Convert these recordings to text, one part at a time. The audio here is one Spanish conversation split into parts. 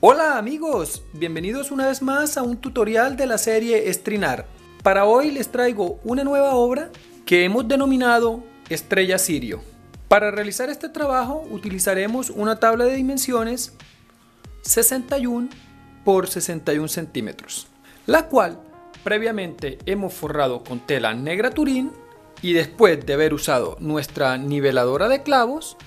Hola amigos, bienvenidos una vez más a un tutorial de la serie Estrinar. Para hoy les traigo una nueva obra que hemos denominado Estrella Sirio. Para realizar este trabajo utilizaremos una tabla de dimensiones 61 por 61 centímetros, la cual previamente hemos forrado con tela negra turín y después de haber usado nuestra niveladora de clavos,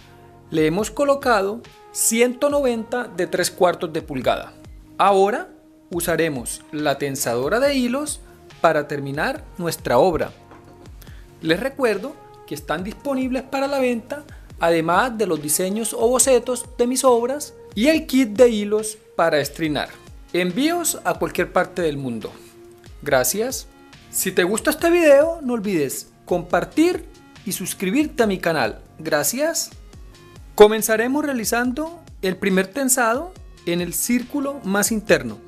le hemos colocado 190 de 3/4 de pulgada. Ahora usaremos la tensadora de hilos para terminar nuestra obra. Les recuerdo que están disponibles para la venta, además de los diseños o bocetos de mis obras y el kit de hilos para estrinar. Envíos a cualquier parte del mundo. Gracias. Si te gusta este video, no olvides compartir y suscribirte a mi canal. Gracias. Comenzaremos realizando el primer tensado en el círculo más interno.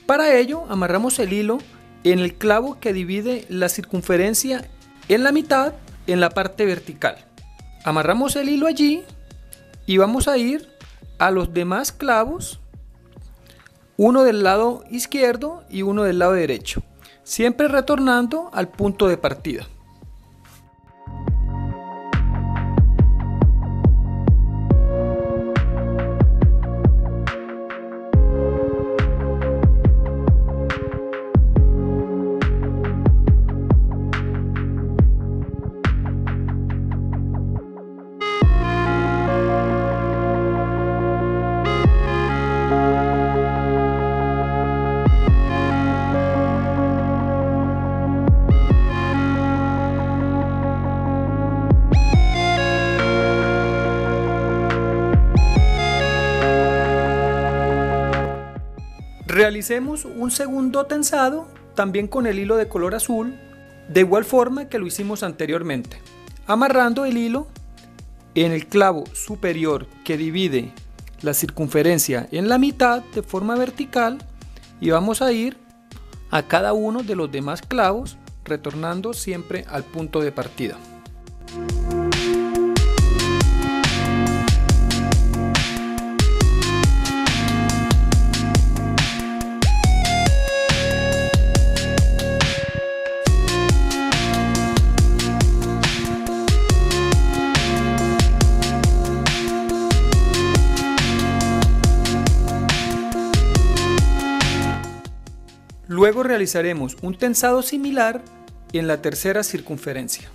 Para ello amarramos el hilo en el clavo que divide la circunferencia en la mitad en la parte vertical. Amarramos el hilo allí y vamos a ir a los demás clavos, uno del lado izquierdo y uno del lado derecho, siempre retornando al punto de partida. Realicemos un segundo tensado también con el hilo de color azul, de igual forma que lo hicimos anteriormente, amarrando el hilo en el clavo superior que divide la circunferencia en la mitad de forma vertical y vamos a ir a cada uno de los demás clavos retornando siempre al punto de partida. Luego realizaremos un tensado similar en la tercera circunferencia.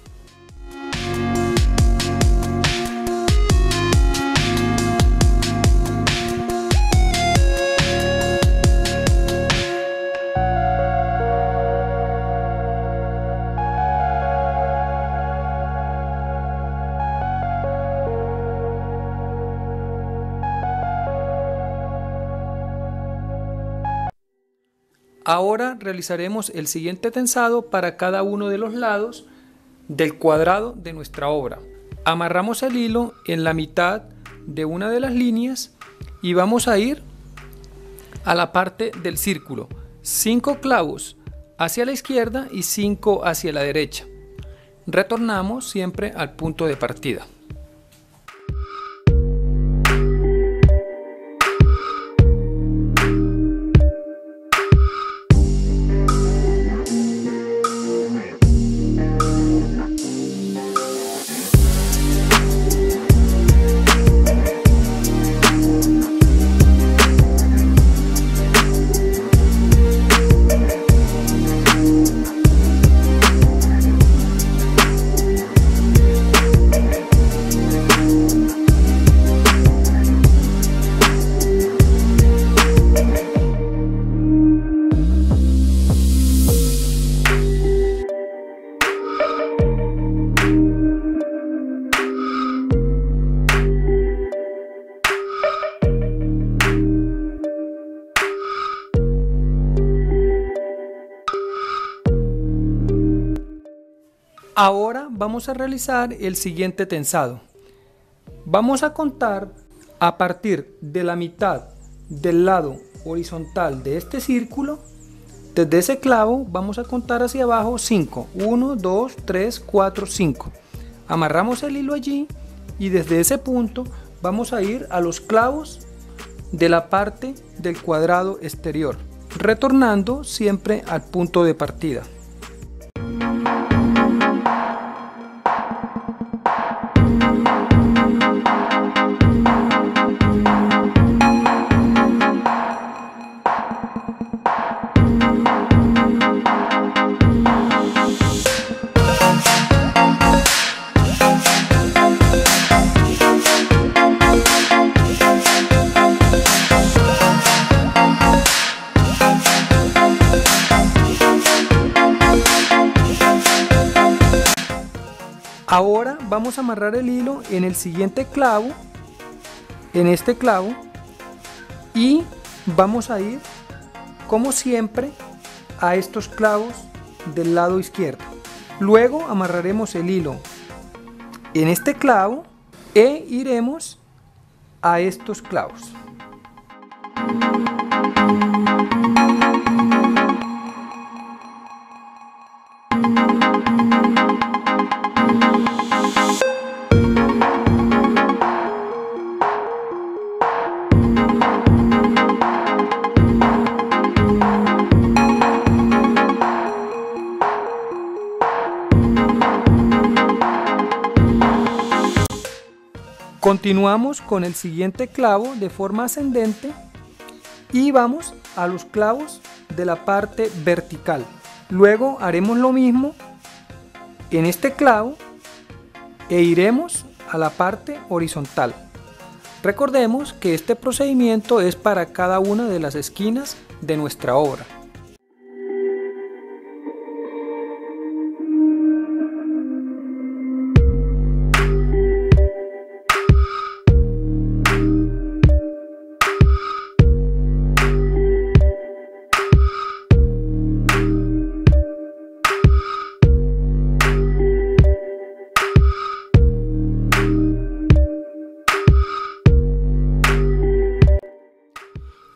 Ahora realizaremos el siguiente tensado para cada uno de los lados del cuadrado de nuestra obra. Amarramos el hilo en la mitad de una de las líneas y vamos a ir a la parte del círculo. 5 clavos hacia la izquierda y 5 hacia la derecha. Retornamos siempre al punto de partida. Ahora vamos a realizar el siguiente tensado. Vamos a contar a partir de la mitad del lado horizontal de este círculo. Desde ese clavo vamos a contar hacia abajo 5. 1, 2, 3, 4, 5. Amarramos el hilo allí y desde ese punto vamos a ir a los clavos de la parte del cuadrado exterior, retornando siempre al punto de partida. Ahora vamos a amarrar el hilo en el siguiente clavo, en este clavo, y vamos a ir como siempre a estos clavos del lado izquierdo. Luego amarraremos el hilo en este clavo e iremos a estos clavos. Continuamos con el siguiente clavo de forma ascendente y vamos a los clavos de la parte vertical. Luego haremos lo mismo en este clavo e iremos a la parte horizontal. Recordemos que este procedimiento es para cada una de las esquinas de nuestra obra.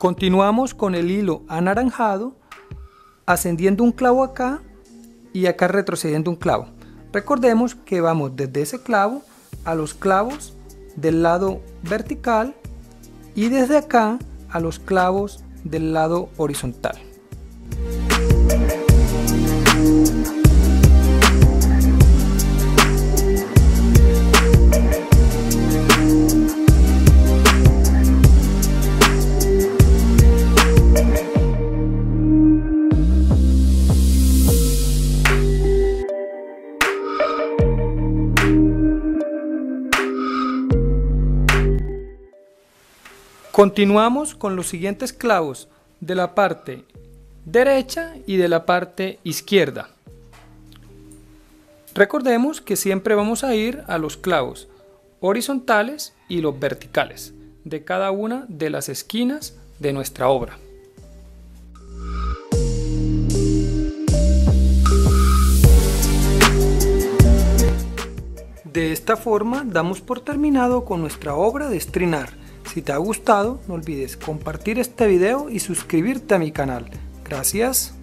Continuamos con el hilo anaranjado, ascendiendo un clavo acá y acá retrocediendo un clavo. Recordemos que vamos desde ese clavo a los clavos del lado vertical y desde acá a los clavos del lado horizontal. Continuamos con los siguientes clavos de la parte derecha y de la parte izquierda. Recordemos que siempre vamos a ir a los clavos horizontales y los verticales de cada una de las esquinas de nuestra obra. De esta forma damos por terminado con nuestra obra de estrinar. Si te ha gustado, no olvides compartir este video y suscribirte a mi canal. Gracias.